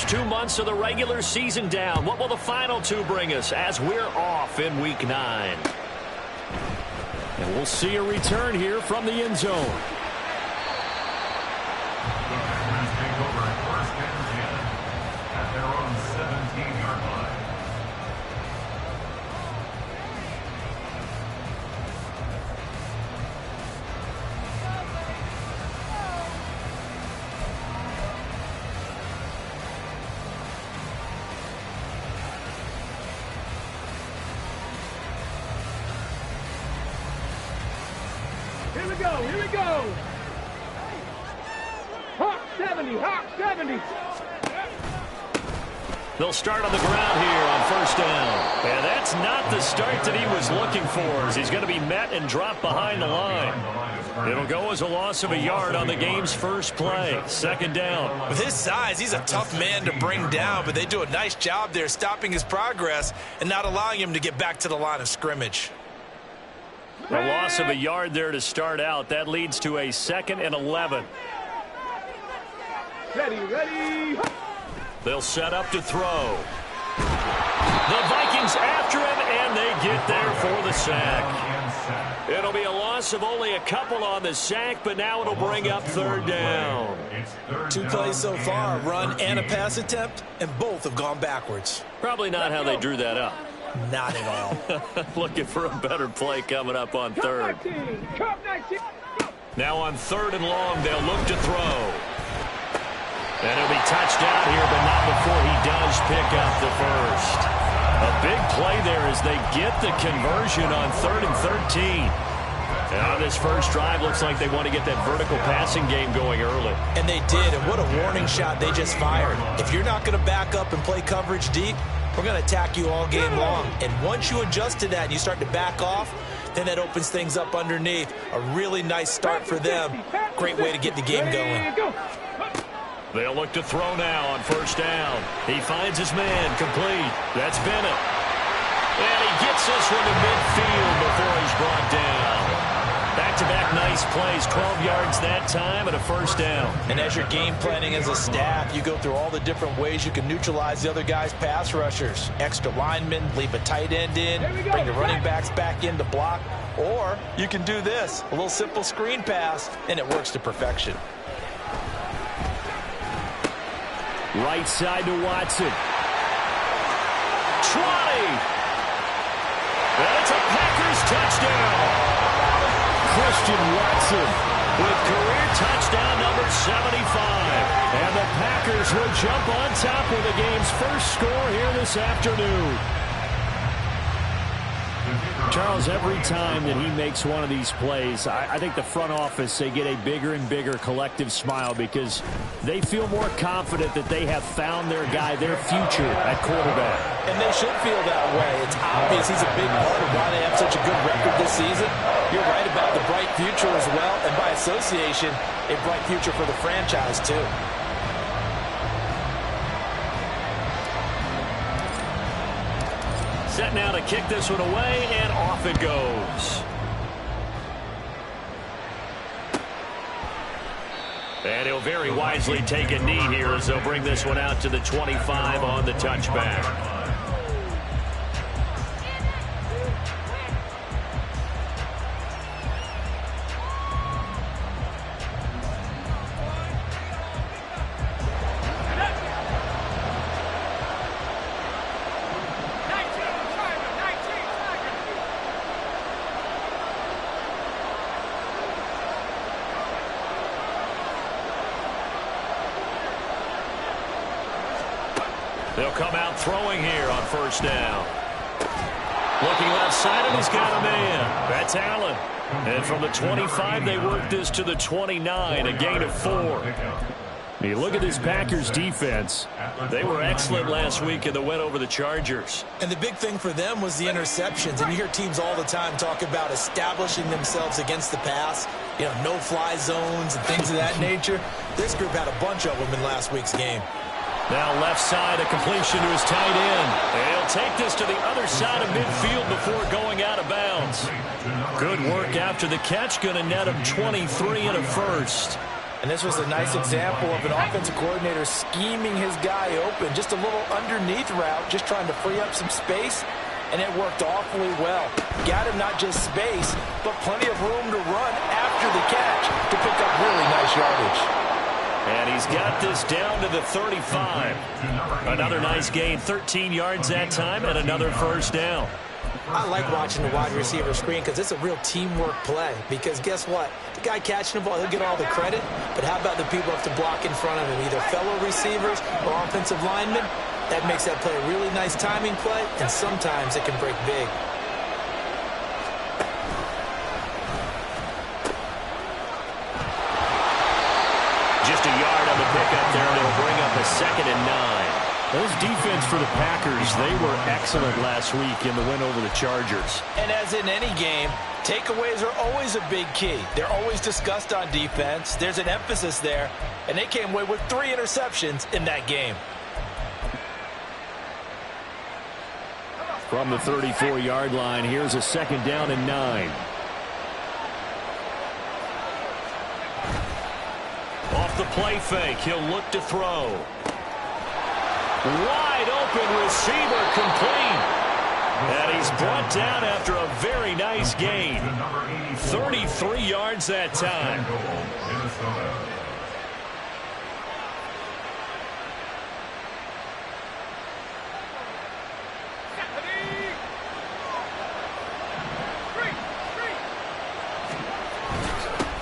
first 2 months of the regular season down. What will the final two bring us as we're off in Week 9? And we'll see a return here from the end zone. Here we go. Hawk 70, Hawk 70. They'll start on the ground here on first down. And that's not the start that he was looking for, as he's going to be met and dropped behind the line. It'll go as a loss of a yard on the game's first play. Second down. With his size, he's a tough man to bring down, but they do a nice job there stopping his progress and not allowing him to get back to the line of scrimmage. A loss of a yard there to start out. That leads to a 2nd and 11. Ready. They'll set up to throw. The Vikings after him, and they get there for the sack. It'll be a loss of only a couple on the sack, but now it'll bring up third down. 2 plays so far, a run and a pass attempt, and both have gone backwards. Probably not how they drew that up. Not at all. Looking for a better play coming up on third. Now on 3rd and long, they'll look to throw. And he'll be touched out here, but not before he does pick up the first. A big play there as they get the conversion on 3rd and 13. And on this first drive, looks like they want to get that vertical passing game going early. And they did, and what a warning shot they just fired. If you're not going to back up and play coverage deep, we're going to attack you all game long. And once you adjust to that and you start to back off, then that opens things up underneath. A really nice start for them. Great way to get the game going. They'll look to throw now on first down. He finds his man complete. That's Bennett. And he gets this one to midfield before he's brought down. Back-to-back nice plays, 12 yards that time and a first down. And as you're game planning as a staff, you go through all the different ways you can neutralize the other guy's pass rushers. Extra linemen, leave a tight end in, bring the running backs back in to block. Or you can do this, a little simple screen pass, and it works to perfection. Right side to Watson. 20. That's a Packers touchdown. Christian Watson with career touchdown number 75. And the Packers will jump on top of the game's first score here this afternoon. Charles, every time that he makes one of these plays, I think the front office, they get a bigger and bigger collective smile because they feel more confident that they have found their guy, their future at quarterback. And they should feel that way. It's obvious he's a big part of why they have such a good record this season. You're right about the bright future as well, and by association, a bright future for the franchise too. Set now to kick this one away, and off it goes. And he'll very wisely take a knee here as they'll bring this one out to the 25 on the touchback. They'll come out throwing here on first down. Looking left side, and he's got a man. That's Allen. And from the 25, they work this to the 29, a gain of 4. You look at this Packers defense. They were excellent last week in the win over the Chargers. And the big thing for them was the interceptions. And you hear teams all the time talk about establishing themselves against the pass. You know, no-fly zones and things of that nature. This group had a bunch of them in last week's game. Now left side, a completion to his tight end. And he'll take this to the other side of midfield before going out of bounds. Good work after the catch. Going to net him 23 and a first. And this was a nice example of an offensive coordinator scheming his guy open. Just a little underneath route, just trying to free up some space, and it worked awfully well. Got him not just space, but plenty of room to run after the catch to pick up really nice yardage. And he's got this down to the 35. Another nice gain, 13 yards that time, and another first down. I like watching the wide receiver screen because it's a real teamwork play. Because guess what? The guy catching the ball, he'll get all the credit. But how about the people who have to block in front of him, either fellow receivers or offensive linemen? That makes that play a really nice timing play, and sometimes it can break big. Just a yard on the pickup there, and it'll bring up a 2nd and 9. Those defense for the Packers, they were excellent last week in the win over the Chargers. And as in any game, takeaways are always a big key. They're always discussed on defense. There's an emphasis there, and they came away with 3 interceptions in that game. From the 34-yard line, here's a 2nd down and 9. Off the play fake, he'll look to throw. Wide open receiver, complete. And he's brought down after a very nice gain. 33 yards that time.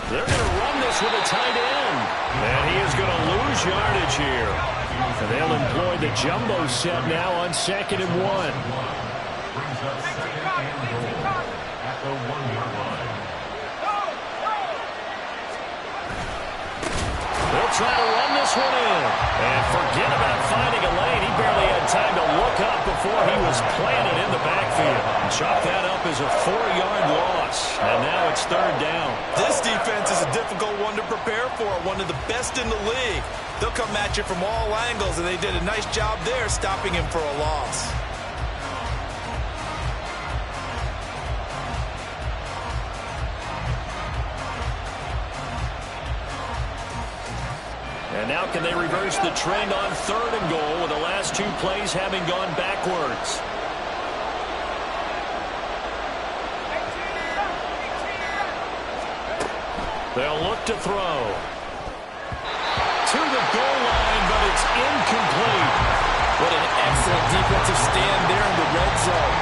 They're going to run this with a tight end. And he is going to lose yardage here. And they'll employ the jumbo set now on 2nd and 1. They'll try to run this one in. And forget about finding a lane. He barely had time to look up before he was planted in the backfield. And chalk that up as a 4-yard loss. And now it's 3rd down. This defense is a difficult one to prepare for, one of the best in the league. They'll come at you from all angles, and they did a nice job there stopping him for a loss. And now can they reverse the trend on 3rd and goal with the last 2 plays having gone backwards? They'll look to throw. To the goal line, but it's incomplete. What an excellent defensive stand there in the red zone.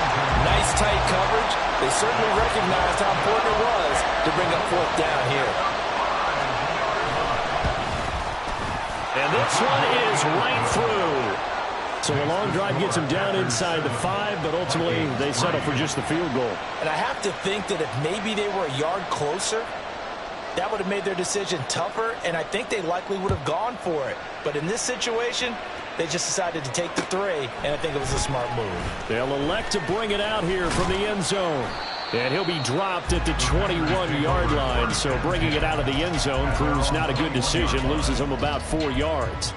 Nice tight coverage. They certainly recognized how important it was to bring up 4th down here. And this one is right through. So a long drive gets them down inside the 5, but ultimately they settle for just the field goal. And I have to think that if maybe they were a yard closer, that would have made their decision tougher, and I think they likely would have gone for it. But in this situation, they just decided to take the 3, and I think it was a smart move. They'll elect to bring it out here from the end zone. And he'll be dropped at the 21-yard line, so bringing it out of the end zone proves not a good decision, loses him about 4 yards.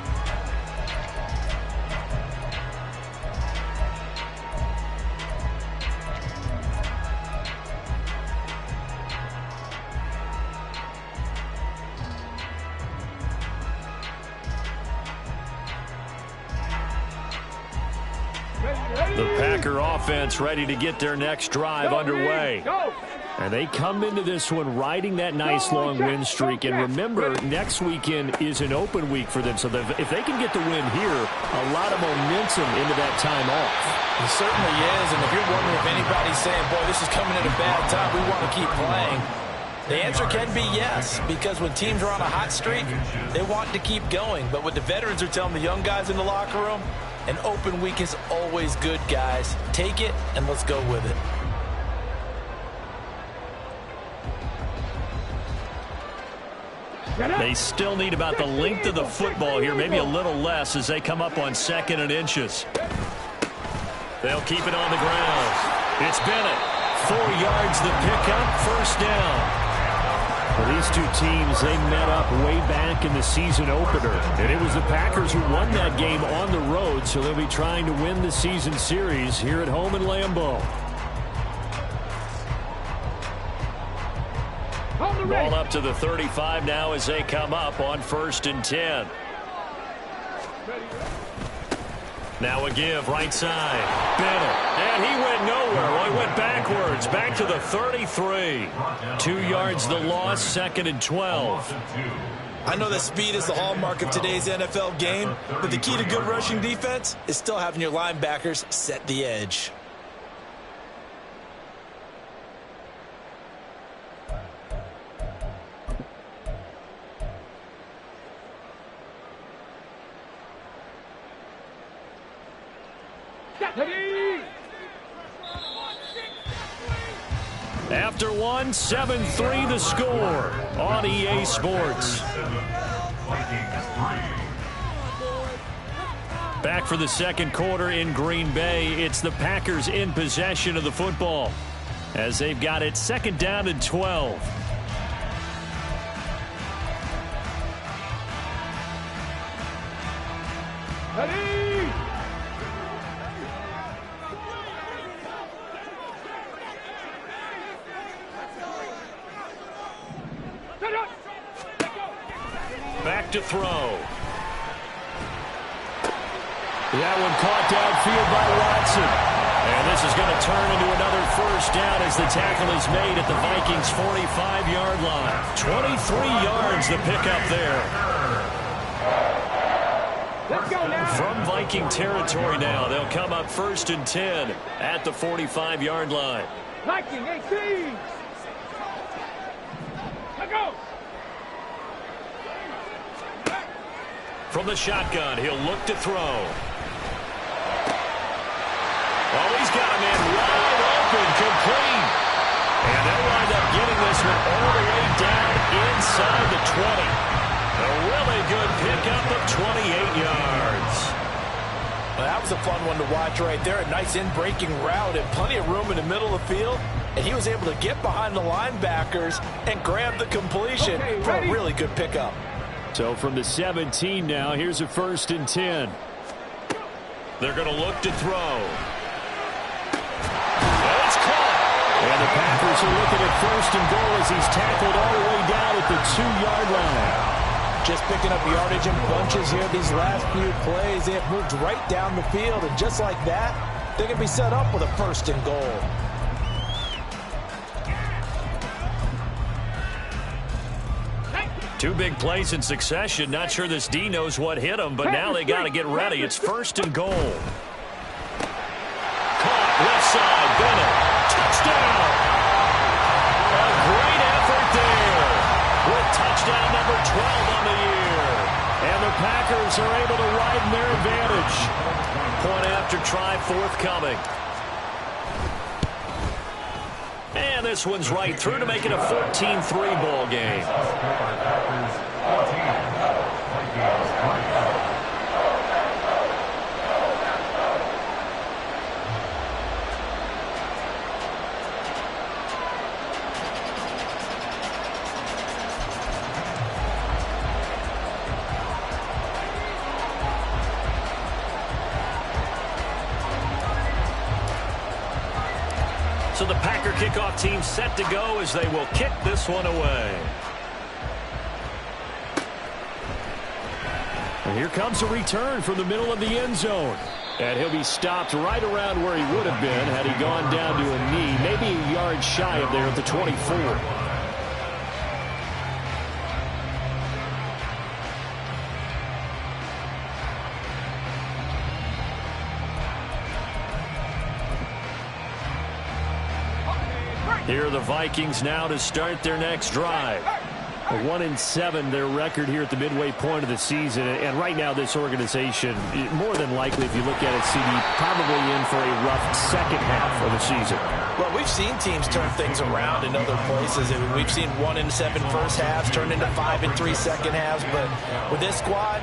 The Packer offense ready to get their next drive underway. And they come into this one riding that nice long win streak. And remember, next weekend is an open week for them. So if they can get the win here, a lot of momentum into that time off. It certainly is. And if you're wondering if anybody's saying, boy, this is coming at a bad time, we want to keep playing, the answer can be yes, because when teams are on a hot streak, they want to keep going. But what the veterans are telling the young guys in the locker room, an open week is always good, guys. Take it, and let's go with it. They still need about the length of the football here, maybe a little less as they come up on 2nd and inches. They'll keep it on the ground. It's Bennett. 4 yards the pickup, 1st down. Well, these two teams, they met up way back in the season opener. And it was the Packers who won that game on the road, so they'll be trying to win the season series here at home in Lambeau. Ball up to the 35 now as they come up on 1st and 10. Now a give, right side. Bennett. And he went nowhere. Well, he went backwards. Back to the 33. 2 yards the loss, 2nd and 12. I know that speed is the hallmark of today's NFL game, but the key to good rushing defense is still having your linebackers set the edge. After one, 7-3 the score on EA Sports. Back for the second quarter in Green Bay. It's the Packers in possession of the football as they've got it 2nd down and 12. Back to throw. That one caught downfield by Watson. And this is going to turn into another 1st down as the tackle is made at the Vikings' 45-yard line. 23 yards the pickup there. Let's go now. From Viking territory now, they'll come up 1st and 10 at the 45-yard line. Viking 18. Let's go. From the shotgun, he'll look to throw. Oh, he's got him in wide open, complete. And they'll wind up getting this one all the way down inside the 20. A really good pickup of 28 yards. Well, that was a fun one to watch right there. A nice in-breaking route and plenty of room in the middle of the field. And he was able to get behind the linebackers and grab the completion for a really good pickup. So from the 17 now, here's a 1st and 10. They're going to look to throw. It's caught. And the Packers are looking at 1st and goal as he's tackled all the way down at the 2-yard line. Just picking up yardage in bunches here these last few plays. They have moved right down the field, and just like that, they're going to be set up with a 1st and goal. Two big plays in succession. Not sure this D knows what hit him, but now they got to get ready. It's 1st and goal. Caught left side. Bennett. Touchdown. A great effort there with touchdown number 12 on the year. And the Packers are able to widen their advantage. Point after try forthcoming. And this one's right through to make it a 14-3 ball game. So the Packer kickoff team set to go as they will kick this one away. And here comes a return from the middle of the end zone. And he'll be stopped right around where he would have been had he gone down to a knee, maybe a yard shy of there at the 24. Here are the Vikings now to start their next drive. 1-7 their record here at the midway point of the season. And right now this organization, more than likely, if you look at it, CD, probably in for a rough second half of the season. Well, we've seen teams turn things around in other places. I mean, we've seen 1-7 first halves turn into 5-3 second halves. But with this squad,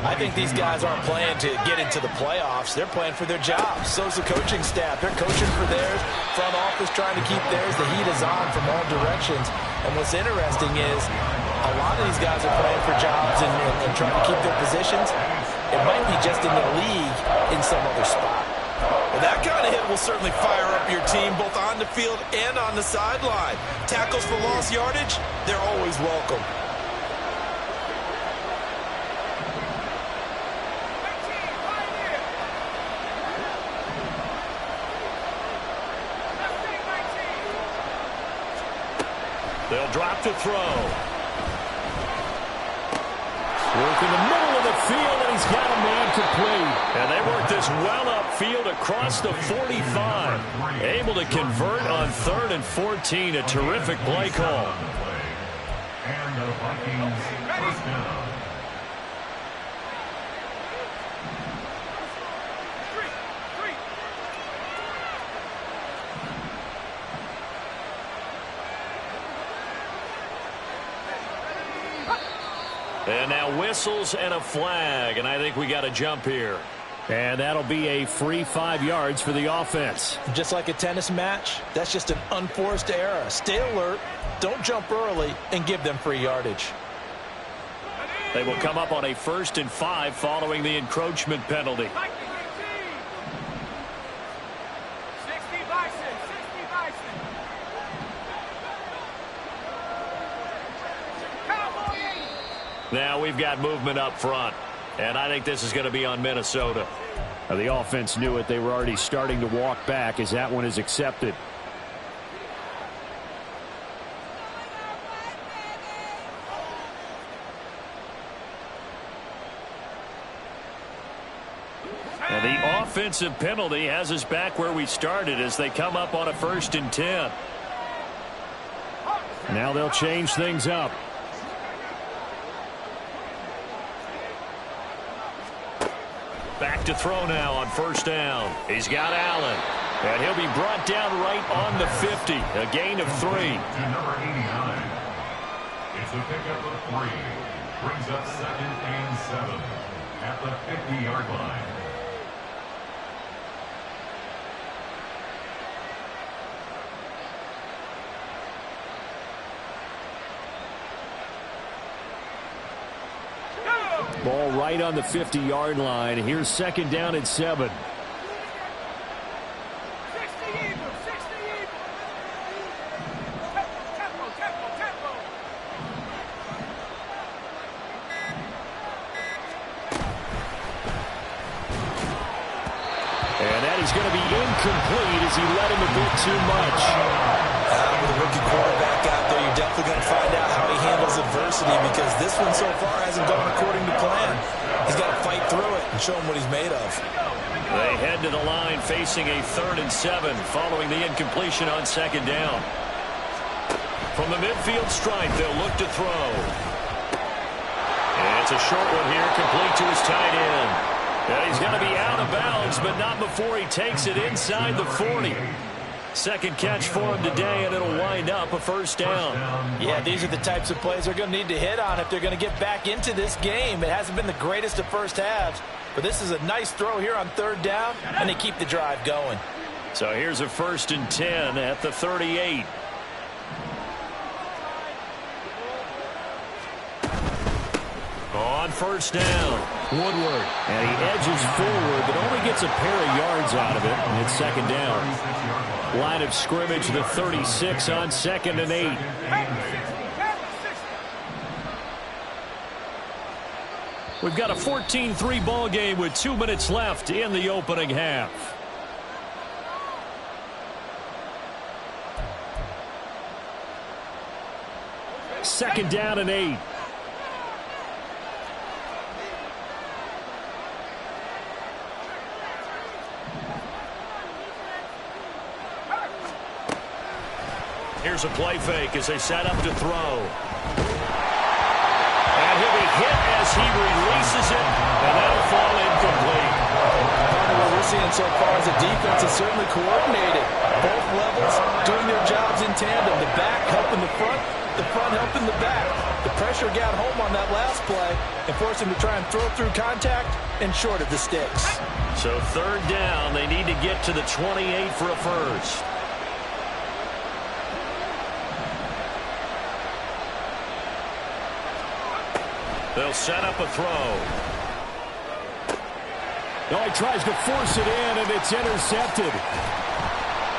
I think these guys aren't playing to get into the playoffs. They're playing for their jobs. So's the coaching staff. They're coaching for theirs. Front office trying to keep theirs. The heat is on from all directions. And what's interesting is a lot of these guys are playing for jobs and trying to keep their positions. It might be just in the league in some other spot. Well, that kind of hit will certainly fire up your team both on the field and on the sideline. Tackles for lost yardage, they're always welcome. They'll drop to throw. Work in the middle of the field, and he's got a man complete. And they work this well upfield across the 45. Able to convert on 3rd and 14. A terrific play call. And the Vikings first down. And now whistles and a flag, and I think we got a jump here. And that'll be a free 5 yards for the offense. Just like a tennis match, that's just an unforced error. Stay alert, don't jump early, and give them free yardage. They will come up on a 1st and 5 following the encroachment penalty. Now we've got movement up front, and I think this is going to be on Minnesota. Now, the offense knew it. They were already starting to walk back as that one is accepted. And the offensive penalty has us back where we started as they come up on a 1st and 10. Now they'll change things up. Back to throw now on 1st down. He's got Allen. And he'll be brought down right on the 50. A gain of 3. To number 89. It's a pickup of 3. Brings up 2nd and 7 at the 50-yard line. Ball right on the 50-yard line. Here's 2nd down and 7. And that is going to be incomplete as he led him a bit too much. With a rookie quarterback out there, you're definitely going to find out how he handles adversity because this one so far hasn't gone according to plan. He's got to fight through it and show him what he's made of. They head to the line facing a 3rd and 7 following the incompletion on 2nd down. From the midfield stripe, they'll look to throw. And it's a short one here, complete to his tight end. And he's going to be out of bounds, but not before he takes it inside the 40. 2nd catch for him today, and it'll wind up a 1st down. Yeah, these are the types of plays they're going to need to hit on if they're going to get back into this game. It hasn't been the greatest of first halves, but this is a nice throw here on 3rd down, and they keep the drive going. So here's a 1st and 10 at the 38. On 1st down, Woodward. And he edges forward, but only gets a pair of yards out of it. And it's 2nd down. Line of scrimmage, the 36 on 2nd and 8. We've got a 14-3 ball game with 2 minutes left in the opening half. Second down and 8. Here's a play fake as they set up to throw. And he'll be hit as he releases it, and that'll fall incomplete. What we're seeing so far is the defense is certainly coordinated. Both levels doing their jobs in tandem. The back helping the front helping the back. The pressure got home on that last play and forced him to try and throw through contact and short of the sticks. So 3rd down, they need to get to the 28 for a 1st. They'll set up a throw. Oh, he tries to force it in, and it's intercepted.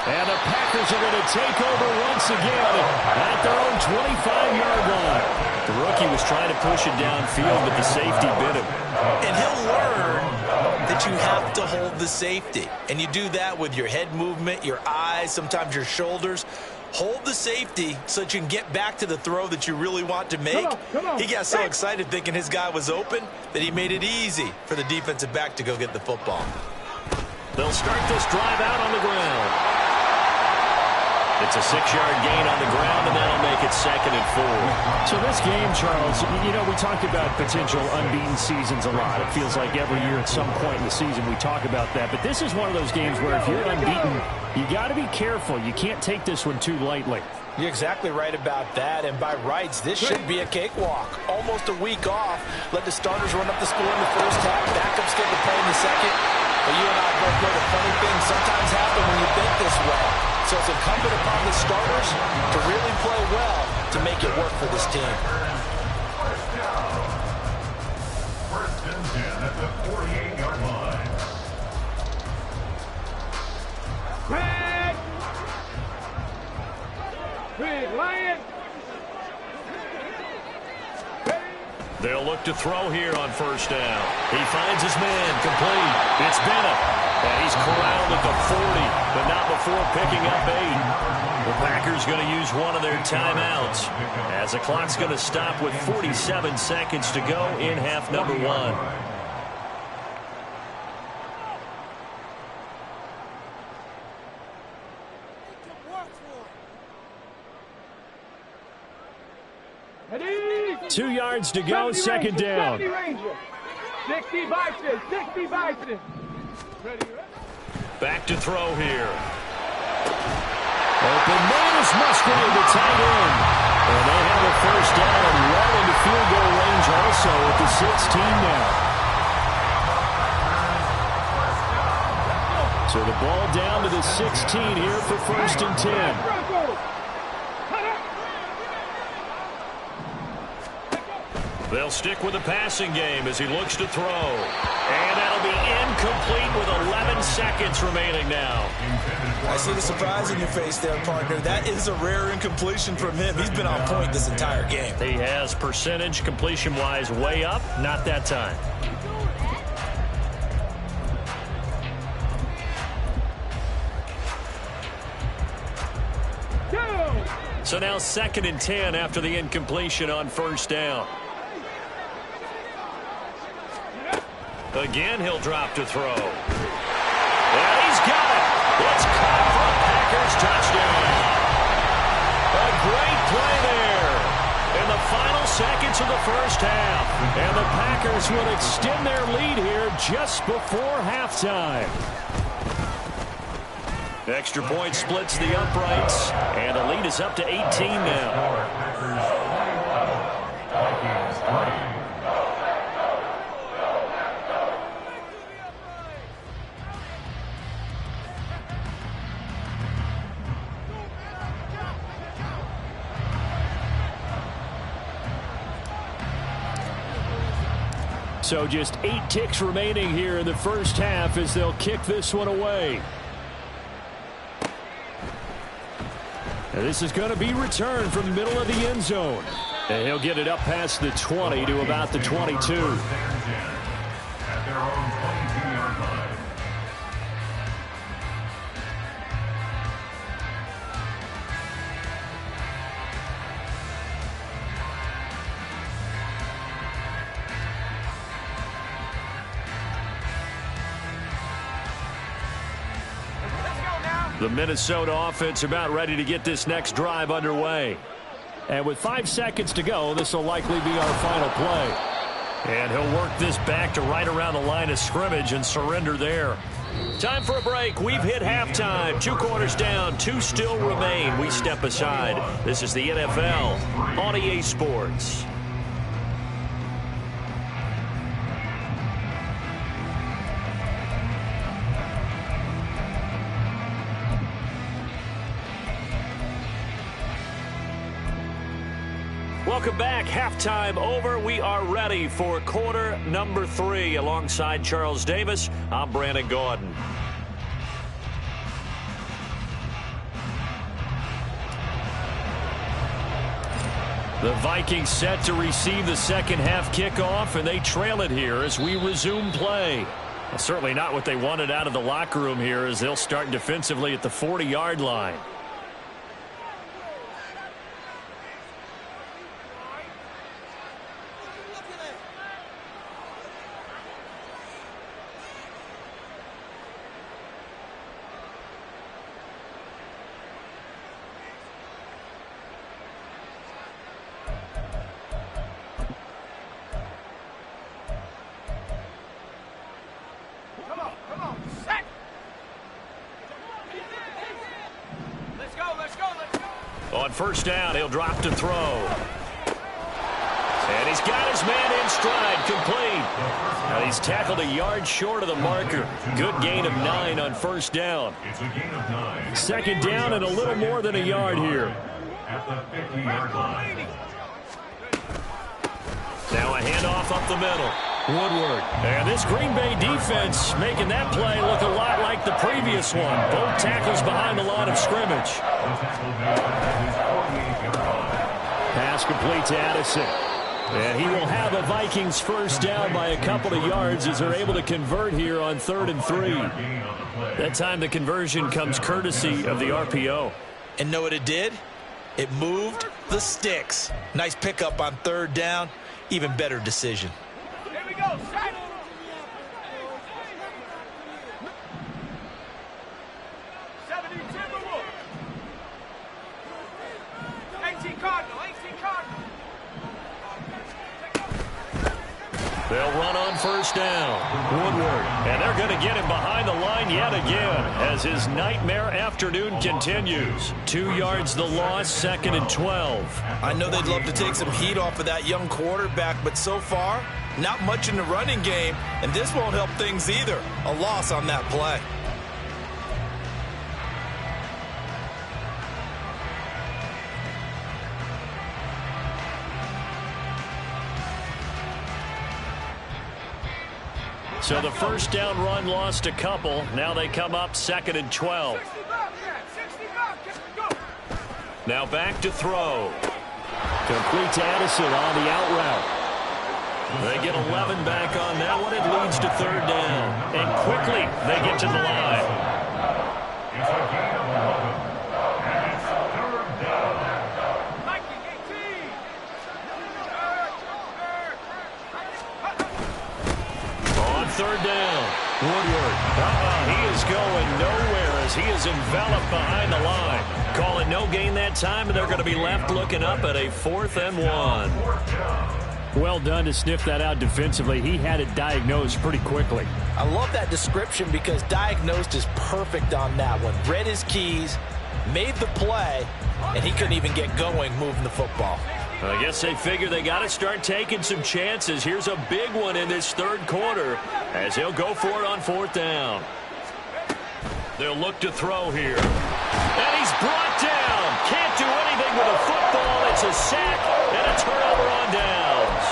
And the Packers are going to take over once again at their own 25-yard line. The rookie was trying to push it downfield, but the safety bit him. And he'll learn that you have to hold the safety. And you do that with your head movement, your eyes, sometimes your shoulders. Hold the safety so that you can get back to the throw that you really want to make. Come on. He got so excited thinking his guy was open that he made it easy for the defensive back to go get the football. They'll start this drive out on the ground. It's a 6-yard gain on the ground, and that'll make it 2nd and 4. So this game, Charles, you know, we talked about potential unbeaten seasons a lot. It feels like every year at some point in the season we talk about that. But this is one of those games where if you're unbeaten, you got to be careful. You can't take this one too lightly. You're exactly right about that, and by rights, this should be a cakewalk. Almost a week off. Let the starters run up the score in the first half. Backups get to play in the second. But you and I both know the funny things sometimes happen when you think this way. So it's incumbent upon the starters to really play well to make it work for this team. First and 10 at the 48-yard line. Big Lion. They'll look to throw here on first down. He finds his man, complete. It's Bennett. And he's corralled at the 40, but not before picking up 8. The Packers going to use one of their timeouts as the clock's going to stop with 47 seconds to go in half number 1. Ready? 2 yards to go, 2nd down. 60 Bison. Ready? Back to throw here. Open man is Musgrave, the tight end. And they have a first down well into field goal range also at the 16 now. So the ball down to the 16 here for 1st and 10. They'll stick with the passing game as he looks to throw. And that'll be incomplete with 11 seconds remaining now. I see the surprise in your face there, partner. That is a rare incompletion from him. He's been on point this entire game. He has percentage completion-wise way up. Not that time. So now 2nd and 10 after the incompletion on first down. Again, he'll drop to throw. And he's got it. It's caught for a Packers touchdown. A great play there in the final seconds of the first half. And the Packers will extend their lead here just before halftime. Extra point splits the uprights, and the lead is up to 18 now. So just 8 ticks remaining here in the first half as they'll kick this one away. And this is going to be returned from the middle of the end zone. And he'll get it up past the 20 to about the 22. At their own 22-yard line. The Minnesota offense about ready to get this next drive underway. And with 5 seconds to go, this will likely be our final play. And he'll work this back to right around the line of scrimmage and surrender there. Time for a break. We've hit halftime. 2 quarters down, 2 still remain. We step aside. This is the NFL on EA Sports. Welcome back. Halftime over. We are ready for quarter number 3. Alongside Charles Davis, I'm Brandon Gaudin. The Vikings set to receive the second half kickoff, and they trail it here as we resume play. Well, certainly not what they wanted out of the locker room here, as they'll start defensively at the 40-yard line. On first down, he'll drop to throw. And he's got his man in stride, complete. And he's tackled a yard short of the marker. Good gain of 9 on first down. It's a gain of 9. Second down and a little more than a yard here. At the 50-yard line. Now a handoff up the middle. Woodward. And this Green Bay defense making that play look a lot like the previous one. Both tackles behind the line of scrimmage. Pass complete to Addison. And he will have a Vikings first down by a couple of yards as they're able to convert here on 3rd and 3. That time the conversion comes courtesy of the RPO. And know what it did? It moved the sticks. Nice pickup on 3rd down. Even better decision. Here we go, set. 70 Timberwolves. 18 Cardinal, 18 Cardinal. They'll run on first down. Woodward. And they're going to get him behind the line yet again as his nightmare afternoon continues. 2 yards the loss, 2nd and 12. I know they'd love to take some heat off of that young quarterback, but so far, not much in the running game, and this won't help things either. A loss on that play. So the first down run lost a couple. Now they come up 2nd and 12. Now back to throw. Complete to Addison on the out route. They get 11 back on that one. It leads to 3rd down. And quickly they get to the line. It's a gain of 11. And it's 3rd down. On 3rd down, Woodward. He is going nowhere as he is enveloped behind the line. Calling no gain that time, and they're going to be left looking up at a 4th and 1. Well done to sniff that out defensively. He had it diagnosed pretty quickly. I love that description because diagnosed is perfect on that one. Read his keys, made the play, and he couldn't even get going moving the football. I guess they figure they got to start taking some chances. Here's a big one in this 3rd quarter as he'll go for it on 4th down. They'll look to throw here. And he's brought down. Can't do anything with a football. It's a sack and a turnover on downs.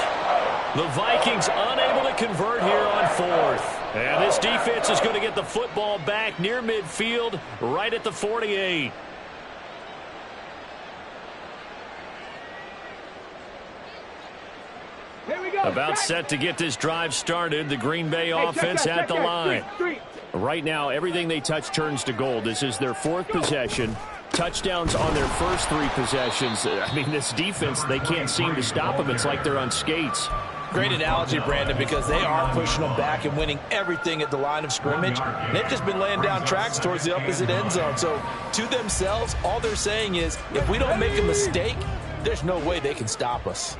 The Vikings unable to convert here on 4th. And this defense is going to get the football back near midfield, right at the 48. Here we go. About set to get this drive started. The Green Bay offense at the line. Right now, everything they touch turns to gold. This is their 4th possession. Touchdowns on their first 3 possessions. I mean, this defense, they can't seem to stop them. It's like they're on skates. Great analogy, Brandon, because they are pushing them back and winning everything at the line of scrimmage. They've just been laying down tracks towards the opposite end zone. So, to themselves, all they're saying is, if we don't make a mistake, there's no way they can stop us.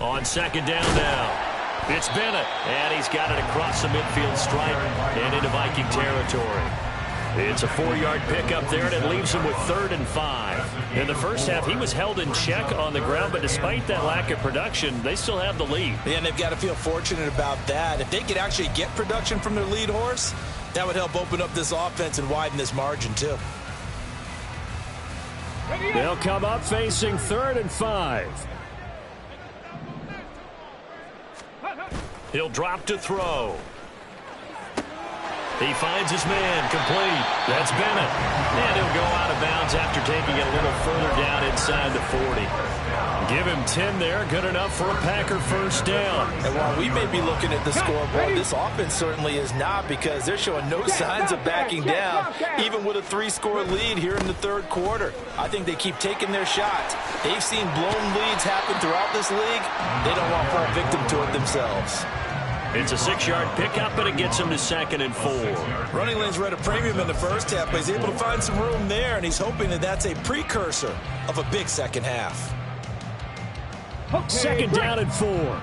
On 2nd down now. It's Bennett, and he's got it across the midfield stripe and into Viking territory. It's a 4-yard pickup there, and it leaves him with 3rd and 5. In the first half, he was held in check on the ground, but despite that lack of production, they still have the lead. Yeah, and they've got to feel fortunate about that. If they could actually get production from their lead horse, that would help open up this offense and widen this margin, too. They'll come up facing 3rd and 5. He'll drop to throw. He finds his man, complete. That's Bennett. And he'll go out of bounds after taking it a little further down inside the 40. Give him 10 there, good enough for a Packer first down. And while we may be looking at the scoreboard, this offense certainly is not, because they're showing no signs of backing down, even with a 3-score lead here in the 3rd quarter. I think they keep taking their shots. They've seen blown leads happen throughout this league. They don't want to fall victim to it themselves. It's a 6-yard pickup, and it gets him to 2nd and 4. Running lanes were at a premium in the first half, but he's able to find some room there, and he's hoping that that's a precursor of a big second half. 2nd down and 4.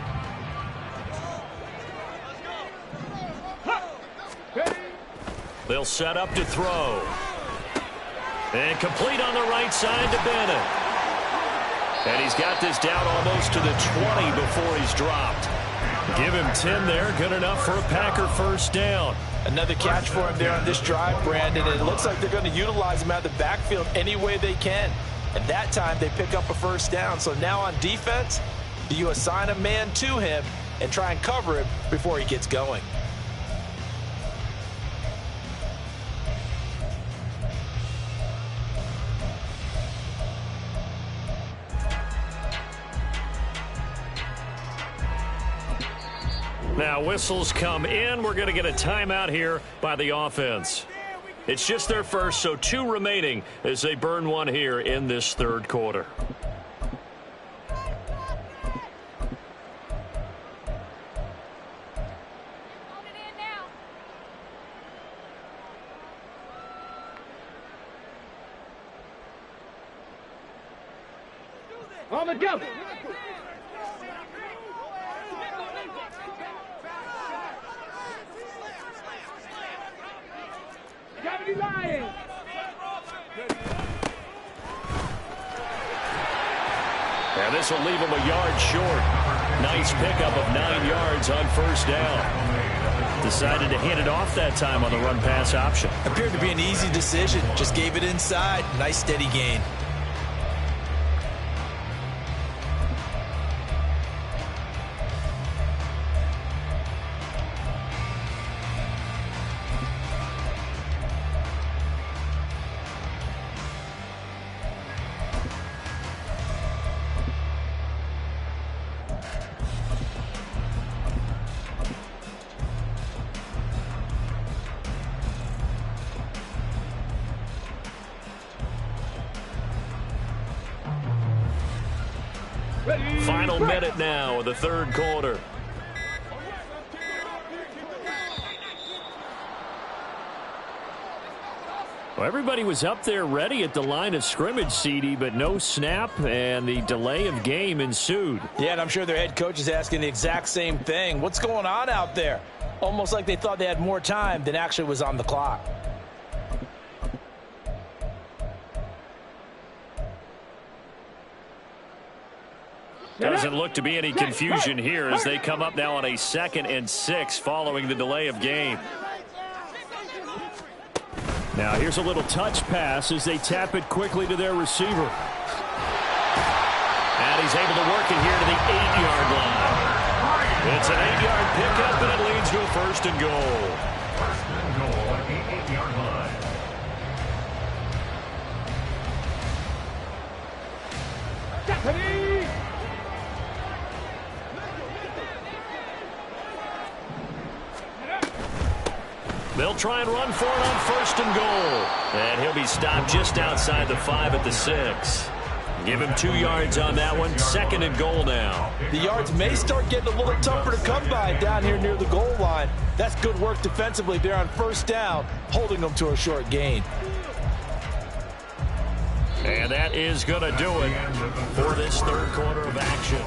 They'll set up to throw. And complete on the right side to Bennett. And he's got this down almost to the 20 before he's dropped. Give him 10 there, good enough for a Packer first down. Another catch for him there on this drive, Brandon, and it looks like they're going to utilize him out of the backfield any way they can. And that time they pick up a first down. So now on defense, do you assign a man to him and try and cover him before he gets going? Now whistles come in. We're going to get a timeout here by the offense. It's just their first, so 2 remaining as they burn one here in this 3rd quarter. On the go. And this will leave him a yard short. Nice pickup of 9 yards on first down. Decided to hand it off that time on the run-pass option. Appeared to be an easy decision. Just gave it inside. Nice steady gain. Final minute now of the 3rd quarter. Well, everybody was up there ready at the line of scrimmage, CD, but no snap, and the delay of game ensued. Yeah, and I'm sure their head coach is asking the exact same thing. What's going on out there? Almost like they thought they had more time than actually was on the clock. Doesn't look to be any confusion here as they come up now on a 2nd and 6 following the delay of game. Now here's a little touch pass as they tap it quickly to their receiver. And he's able to work it here to the 8-yard line. It's an 8-yard pickup, and it leads to a 1st and goal. 1st and goal at the 8-yard line. They'll try and run for it on 1st and goal. And he'll be stopped just outside the 5 at the 6. Give him 2 yards on that one. 2nd and goal now. The yards may start getting a little tougher to come by down here near the goal line. That's good work defensively there on 1st down, holding them to a short gain. And that is going to do it for this 3rd quarter of action.